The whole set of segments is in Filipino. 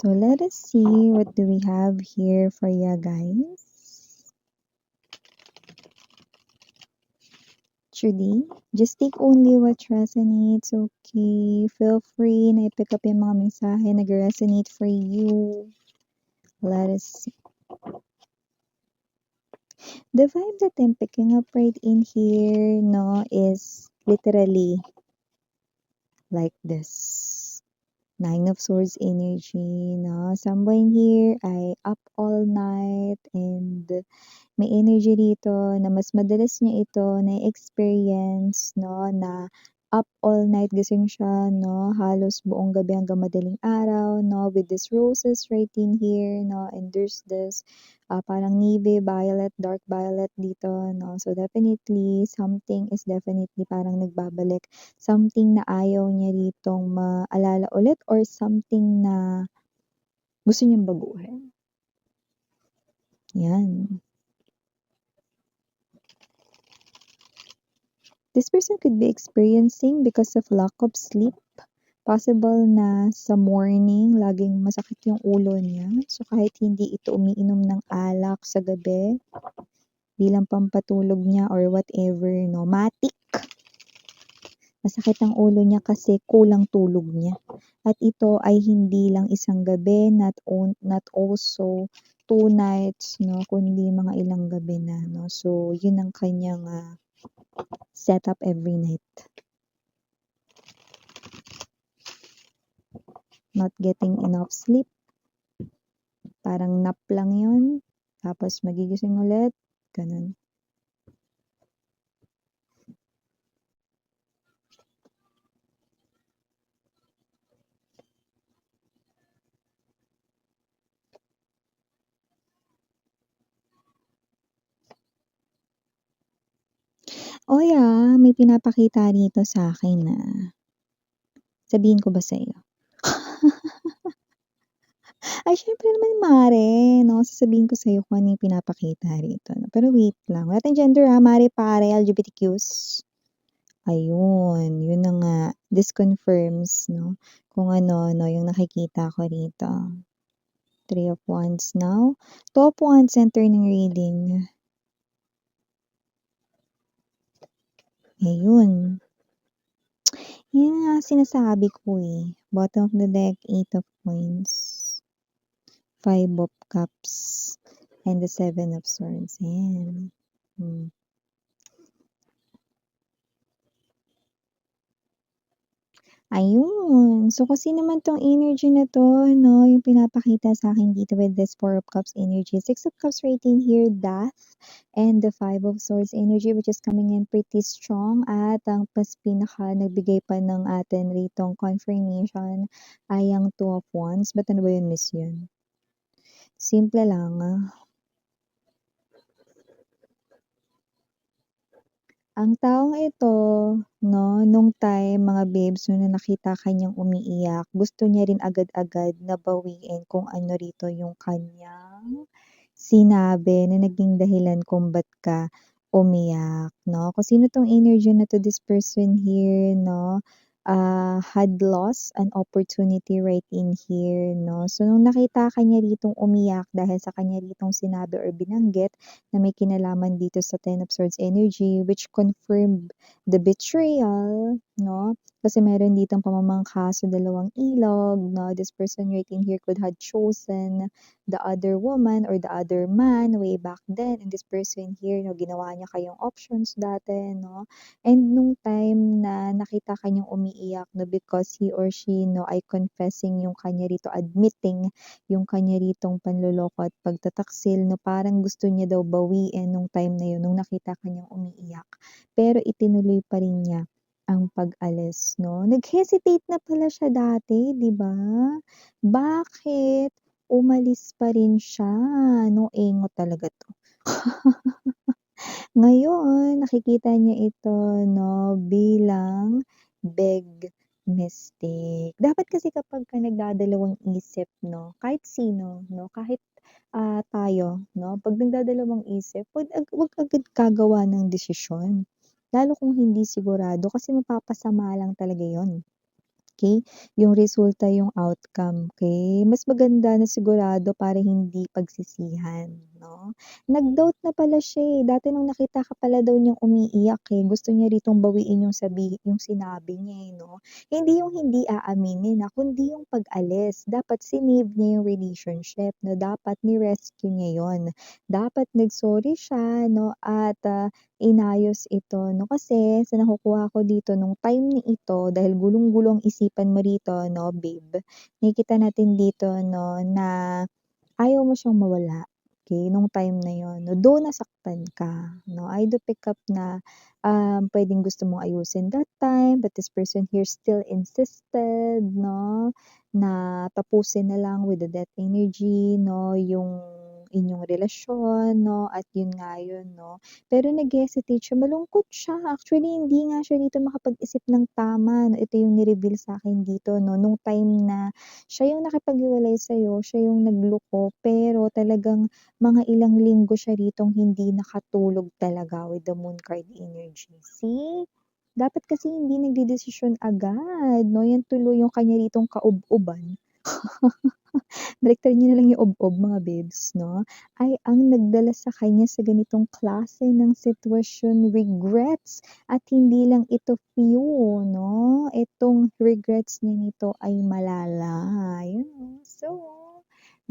So let us see what do we have here for you guys. Judy, just take only what resonates, okay? Feel free na i-pick up yung mga mensahe nag-resonate for you. Let us see. The vibe that I'm picking up right in here, no, is literally like this. Nine of Swords energy, no? Someone here ay up all night and may energy dito na mas madalas niya ito na-experience, no, na up all night gising siya, no, halos buong gabi hanggang madaling araw, no, with these roses right in here, no, and there's this parang navy violet, dark violet dito, no, so definitely something is definitely parang nagbabalik, something na ayaw niya ditong maalala ulit or something na gusto niyang baguhin. Yan. This person could be experiencing because of lack of sleep. Possible na sa morning, laging masakit yung ulo niya. So kahit hindi ito umiinom ng alak sa gabi, bilang pampatulog niya or whatever, no, matik. Masakit ang ulo niya kasi kulang tulog niya. At ito ay hindi lang isang gabi, not also 2 nights, no, kundi mga ilang gabi na, no. So yun ang kanyang set up every night. Not getting enough sleep. Parang nap lang yun. Tapos magigising ulit. Ganun. O yeah, may pinapakita rito sa akin na sabihin ko ba sa'yo? Ay, syempre naman mare, no? Sasabihin ko sa'yo kung ano yung pinapakita rito. No? Pero wait lang. Wala tayong gender ha, mare, pare, LGBTQs. Ayun, yun na nga. This confirms, no? Kung ano, no, yung nakikita ko rito. 3 of Wands now. 2 of Wands center ng reading. Ayun. Yan nga sinasabi ko eh. Bottom of the deck, 8 of Coins. 5 of Cups. And the 7 of Swords. Ayan. Ayun. So, kasi naman tong energy na to, no, yung pinapakita sa akin dito with this 4 of Cups energy. 6 of Cups right in here, Death. And the 5 of Swords energy which is coming in pretty strong. At ang mas pinaka nagbigay pa ng atin ritong confirmation ay ang 2 of Wands. Ba't ano ba yun, miss yun? Simple lang. Ang taong ito, no, nung time, mga babes, nung nakita kanyang umiiyak, gusto niya rin agad-agad na bawiin kung ano rito yung kanyang sinabi na naging dahilan kung ba't ka umiyak, no? Kung sino tong energy na to, this person here, no, had lost an opportunity right in here, no? So, nung nakita kanya ritong umiyak dahil sa kanya ritong sinabi or binanggit na may kinalaman dito sa 10 of Swords energy, which confirmed the betrayal, no? Kasi meron ditong pamamangka sa dalawang ilog, no? This person right in here could have chosen the other woman or the other man way back then, and this person here, no, ginawa niya kayong options dati, no? And nung time na nakita kanyang umiiyak, no, because he or she, no, ay confessing yung kanya rito, admitting yung kanya ritong panloloko at pagtataksil, no, parang gusto niya daw bawiin nung time na yun, nung nakita kanyang umiiyak. Pero itinuloy pa rin niya ang pag-alis, no? Nag-hesitate na pala siya dati, di ba? Bakit? Umalis pa rin siya, no? Engot talaga to. Ngayon, nakikita niya ito, no, bilang big mistake. Dapat kasi kapag ka nagdadalawang isip, no, kahit sino, no, kahit tayo, no, pag nagdadalawang isip, wag agad gagawa ng desisyon. Lalo kung hindi sigurado kasi mapapasama lang talaga yon. okey? Yung resulta yung outcome, okey? Mas maganda na sigurado para hindi pagsisihan, 'no? Nag-doubt na pala siya, eh, dati nung nakita ka pala daw niyang umiiyak, eh, gusto niya ritong bawiin yung sinabi niya, eh, 'no? Hindi yung hindi aaminin, kundi yung pag-alis. Dapat sinave niya yung relationship 'no, dapat ni-rescue niya yun. Dapat nag-sorry siya 'no at, inayos ito 'no. Kasi sa nakukuha ko dito nung time na ito dahil gulong-gulo ang isipan mo rito 'no, babe, nakikita natin dito 'no na ayaw mo siyang mawala, okey, nung time na yun 'no. Though nasaktan ka 'no, I do pick up na, puwedeng gusto mong ayusin that time, but this person here still insisted 'no, na tapusin na lang with the death energy 'no, yung inyong relasyon 'no, at yun nga yun 'no. Pero nag-hesitate siya, malungkot siya. Actually, hindi nga siya dito makapag-isip ng tama 'no, ito yung ni-reveal sa'kin dito 'no, nung time na siya yung nakipaghiwalay sa'yo, siya yung nagloko, pero talagang mga ilang linggo siya ritong hindi nakatulog talaga with the moon card energy. See? Dapat kasi hindi nagdedesisyon agad 'no, yan tuloy yung kanya ritong kaob-oban. Baliktad niyo na lang yung ob-ob mga babes 'no, ay ang nagdala sa kanya sa ganitong klase ng sitwasyon, regrets at hindi lang ito few 'no, itong regrets niya nito ay malala, yun 'no. So,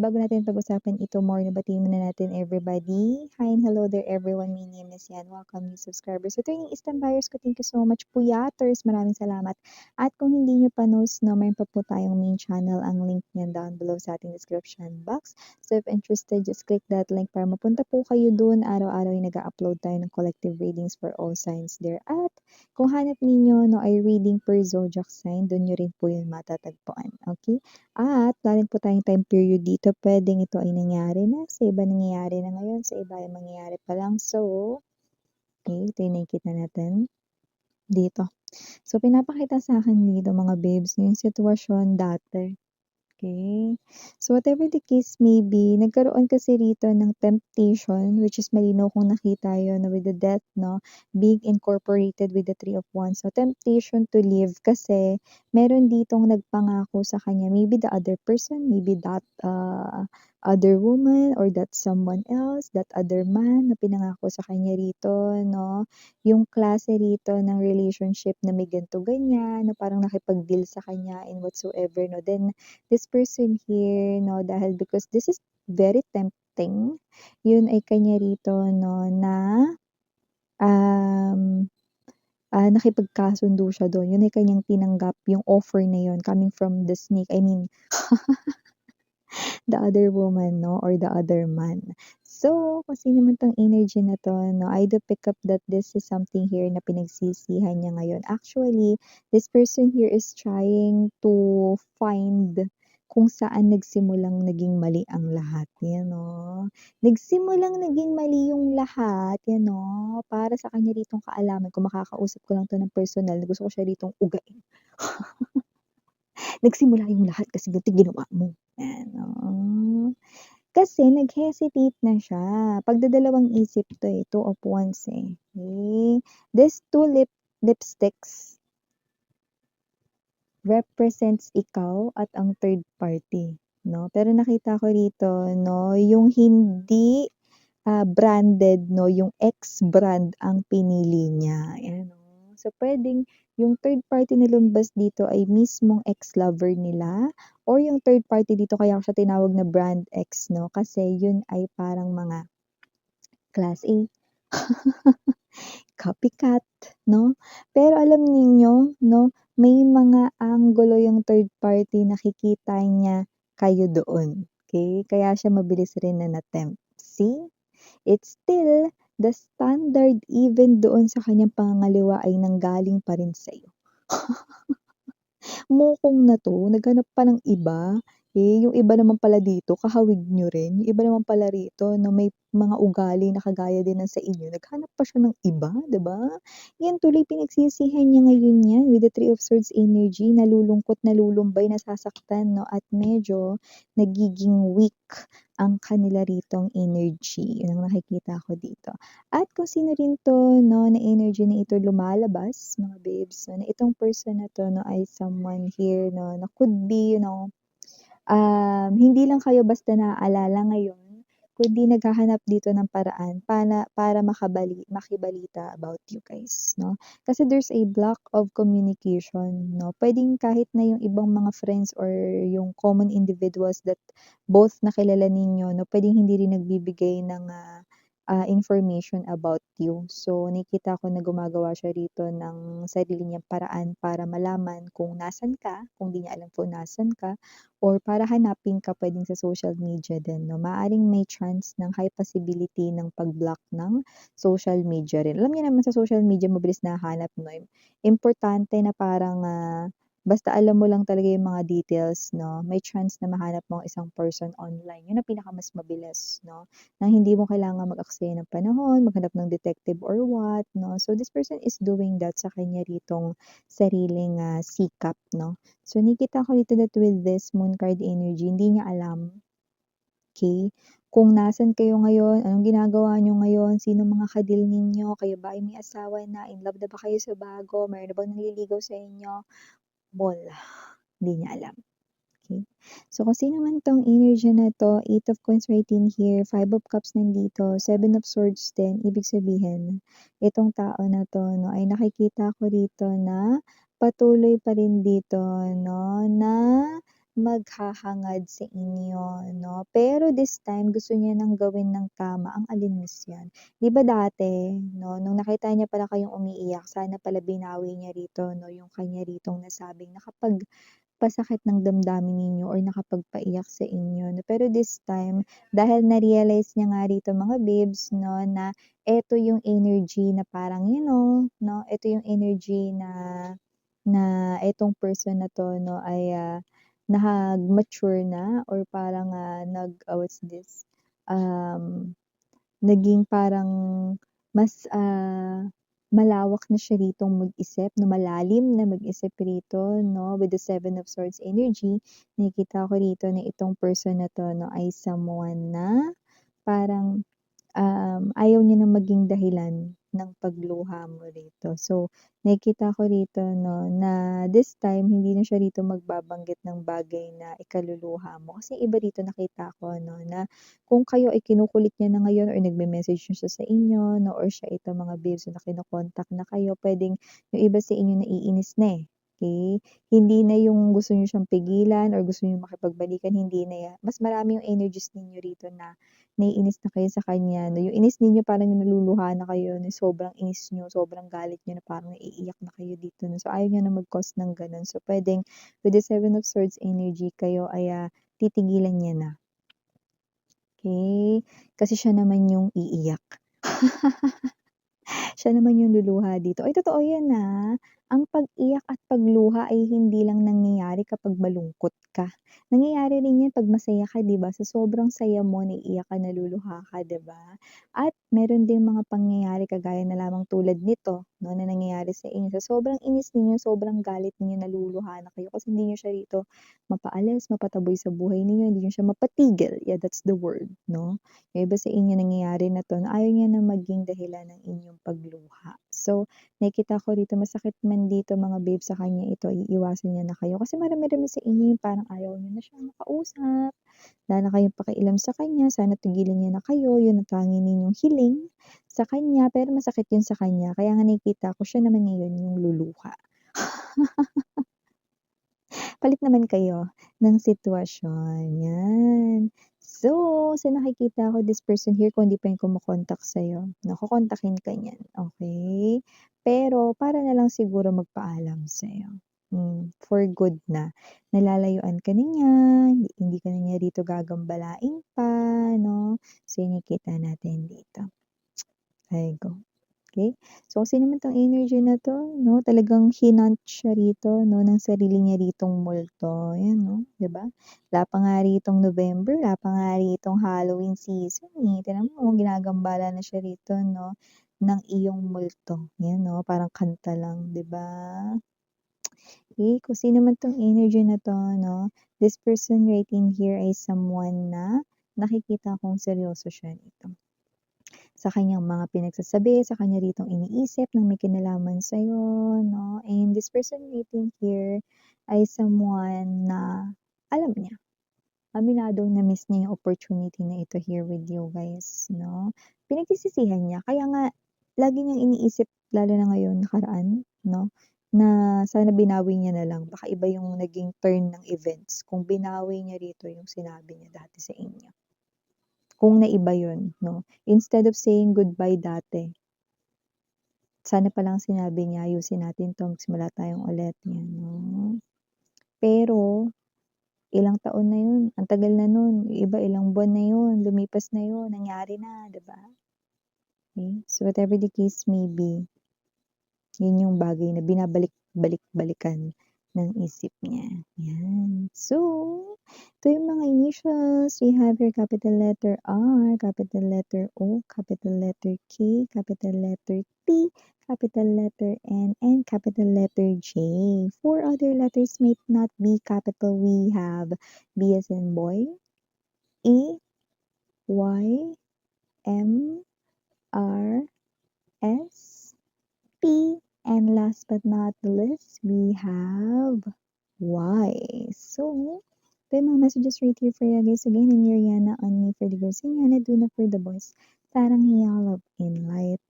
bago natin pag-usapan ito more, batiin muna natin everybody. Hi and hello there everyone, my name is Yan, welcome new subscribers. Sa tuwing instant buyers ko, thank you so much Puyaters, maraming salamat. At kung hindi niyo pa know, meron pa po tayong main channel, ang link niyan down below sa ating description box. So if interested, just click that link para mapunta po kayo dun. Araw-araw ay nag-a-upload tayo ng collective readings for all signs there. At kung hanap ninyo no, ay reading per zodiac sign, dun nyo rin po yun matatagpuan. Okay? At dahil po tayong time period dito, pwedeng ito ay nangyari na, sa iba nangyayari na ngayon, sa iba ay mangyayari pa lang. So, okay, ito yung nakikita natin dito. So, pinapakita sa akin dito mga babes yung sitwasyon dati, okey? So, whatever the case may be, nagkaroon kasi rito ng temptation, which is malinaw kung nakita yun with the death 'no, being incorporated with the Three of Wands. So, temptation to leave kasi meron ditong nagpangako sa kanya, maybe the other person, maybe that, other woman or that someone else, that other man na pinangako sa kanya rito 'no. Yung klase rito ng relationship na may ganito ganyan, na parang nakipag-deal sa kanya in whatsoever 'no. Then this person here 'no, dahil because this is very tempting, yun ay kanya rito 'no na, um, nakipagkasundo siya dun. Yun ay kanyang tinanggap yung offer na yun coming from the snake, I mean the other woman 'no or the other man. So, kung sino man 'tong energy na 'to 'no, I do pick up that this is something here na pinagsisihan niya ngayon. Actually, this person here is trying to find kung saan nagsimulang naging mali ang lahat, yan 'no. Nagsimulang naging mali yung lahat, yan 'no, para sa kanya ritong kaalaman, kung makakausap ko lang 'to ng personal, gusto ko siya ritong ugain. Nagsimula yung lahat kasi ganito ginawa mo, yan, oo. Kasi nag-hesitate na siya, pagdadalawang isip 'to, eh, Two of Wands, eh, okey. These two lipsticks represents ikaw at ang third party 'no. Pero nakita ko rito 'no, yung hindi, branded 'no, yung X brand ang pinili niya, ayan 'no. So, puwedeng yung third party na lumabas dito ay mismong ex-lover nila or yung third party dito kaya ko siya tinawag na brand X 'no, kasi yun ay parang mga class A, copycat 'no. Pero alam ninyo 'no, may mga anggulo yung third party, nakikita niya kayo doon, okey? Kaya siya mabilis rin na na-tempt, see? It's still the standard even doon sa kanyang pangangaliwa ay nanggaling pa rin sa'yo. Mokong na 'to, naghanap pa ng iba, Eh, yung iba naman pala dito kahawig niyo rin, yung iba naman pala rito na may mga ugali na kagaya din ng sa inyo naghanap pa siya ng iba, 'di ba? Yan tuloy pinagsisihan niya ngayon yan with the Three of Swords energy, nalulungkot, nalulumbay, nasasaktan 'no, at medyo nagiging weak ang kanila ritong energy, yun ang nakikita ko dito. At kung sino rin 'to 'no, na energy na ito lumalabas mga babes, 'no, na itong person na 'to 'no ay someone here 'no, na could be, hindi lang kayo basta naaalala ngayon, kundi naghahanap dito ng paraan para makibalita about you guys, 'no? Kasi there's a block of communication, 'no? Puwedeng kahit na yung ibang mga friends or yung common individuals that both na kilala ninyo 'no, puwedeng hindi rin nagbibigay ng, information about you. So, nakikita ko na gumagawa siya rito ng sarili niyang paraan para malaman kung nasaan ka, kung di niya alam kung nasaan ka, or para hanapin ka puwedeng sa social media din 'no. Maaaring may chance ng high possibility ng pag-block ng social media rin. Alam niyo naman sa social media mabilis nahahanap 'no, importante na parang, basta alam mo lang talaga yung mga details 'no, may chance na mahanap mo ang isang person online. Yun ang pinakamas mabilis 'no, na hindi mo kailangan mag-aksaya ng panahon, maghanap ng detective or what 'no. So, this person is doing that sa kanya ritong sariling, sikap 'no. So, nakikita ko dito that with this moon card energy, hindi niya alam, okey, kung nasaan kayo ngayon, anong ginagawa niyo ngayon, sinong mga ka-deal ninyo, kayo ba ay may asawa na, in love na ba kayo sa bago, meron na bang nanliligaw sa inyo? Wala, hindi niya alam, okey. So, kung sino man 'tong energy na 'to, Eight of Coins right in here, Five of Cups nandito, Seven of Swords din, ibig sabihin, itong tao na 'to 'no, ay nakikita ko rito na patuloy pa rin dito 'no, na maghahangad sa inyo 'no. Pero this time gusto niya ng gawin ng tama, ang alinis yan. 'Di ba dati 'no, nung nakita niya pala kayong umiiyak, sana pala binawi niya rito 'no, yung kanya ritong nasabing nakapagpasakit ng damdamin ninyo or nakapagpaiyak sa inyo 'no. Pero this time, dahil na-realize niya nga rito mga babes 'no, na eto yung energy na parang, 'no, eto yung energy na na etong person na 'to 'no ay, nag-mature na or parang, what's this, um, naging parang mas, malawak na siya ritong mag-isip 'no, malalim na mag-isip rito 'no, with the Seven of Swords energy, nakikita ko rito na itong person na 'to 'no ay someone na parang ayaw niya na maging dahilan ng pagluha mo rito. So, nakikita ko rito 'no, na this time hindi na siya rito magbabanggit ng bagay na ikaluluha mo. Kasi iba rito nakita ko 'no, na kung kayo ay kinukulit niya na ngayon or nagme-message na siya sa inyo 'no, or siya ito mga babes na kino-contact na kayo, puwedeng yung iba sa inyo naiinis na, okey? Hindi na yung gusto niyo siyang pigilan or gusto niyong makipagbalikan, hindi na mas marami yung energies ninyo rito na naiinis na kayo sa kanya 'no, yung inis ninyo parang naluluha na kayo na sobrang inis niyo, sobrang galit niyo na parang naiiyak na kayo dito 'no. So, ayaw niya na mag-cause ng gano'n. So, puwedeng with the Seven of Swords energy kayo ay, titigilan niya na, okey? Kasi siya naman yung iiyak. Siya naman yung luluha dito. Ay totoo yan, ang pag-iyak at pagluha ay hindi lang nangyayari kapag malungkot ka. Nangyayari rin yan 'pag masaya ka 'di ba, sa sobrang saya mo naiiyak ka, naluluha ka 'di ba? At meron ding mga pangyayari kagaya na lamang tulad nito 'no, na nangyayari sa inyo, sa sobrang inis ninyo, sobrang galit ninyo, naluluha na kayo kasi hindi niyo siya rito mapaalis, mapataboy sa buhay ninyo, hindi niyo siya mapatigil, yeah, that's the word 'no. Yung iba sa inyo nangyayari na 'to na ayaw niya na maging dahilan ng inyong pagluha. So, nakikita ko rito masakit man dito mga babe sa kanya ito, iiwasan niya na kayo kasi marami-rami sa inyo yung parang ayaw niyo na siyang makausap, wala na kayong pakialam sa kanya, sana tigilan niya na kayo, yun ang tangi ninyong hiling sa kanya, pero masakit yun sa kanya kaya nga nakikita ko siya naman ngayon yung luluha. Palit naman kayo ng sitwasyon, 'yan. So, sa nakikita ko this person here kung hindi pa 'yan kumo-contact sa'yo, kokontakin ka niyan, okey? Pero para na lang siguro magpaalam sa'yo, for good na. Nalalayuan ka na niya, hindi ka na niya rito gagambalain pa 'no? So, yung nakikita natin dito. Ay go. Okay? So, kasi naman 'tong energy na 'to 'no, talagang hinant siya rito 'no, ng sarili niya ritong multo, ayan 'no, 'di ba? Wala pa nga ritong November, wala pa nga ritong Halloween season, eh, tignan mo ginagambala na siya rito 'no, ng iyong multo, 'yan 'no, parang kanta lang, 'di ba? Eh, kung sino man 'tong energy na 'to 'no, this person right in here ay someone na nakikita kong seryoso siya rito. Sa kanyang mga pinagsasabi, sa kanya ritong iniisip ng may kinalaman sa'yo 'no, and this person waiting here ay someone na alam niya, aminadong na-miss niya yung opportunity na ito here with you guys 'no. Pinagsisisihan niya kaya nga lagi niyang iniisip lalo na ngayon nakaraan 'no, na sana binawi niya na lang baka iba yung naging turn ng events kung binawi niya rito yung sinabi niya dati sa inyo. Kung naiba yun 'no, instead of saying goodbye dati, sana palang sinabi niya, "Ayusin natin 'to, magsimula tayong ulit." 'Yan 'no. Pero ilang taon na yun, ang tagal na nun, yung iba ilang buwan na yun, lumipas na yun, nangyari na, 'di ba? Okay, so whatever the case may be, yun yung bagay na binabalik-balik-balikan ng isip niya, 'yan. So, ito yung mga initials, we have your capital letter R, capital letter O, capital letter K, capital letter T, capital letter N, and capital letter J. 4 other letters might not be capital. We have B as in boy, E, Y, M, R, S, P, and last but not the least, we have Y. So, ito yung mga messages right here for you guys. Again, I'm Yuriana, only for the girls, and Yana, do not for the boys. Tarang hiya, love, and light.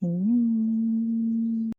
Annyeong.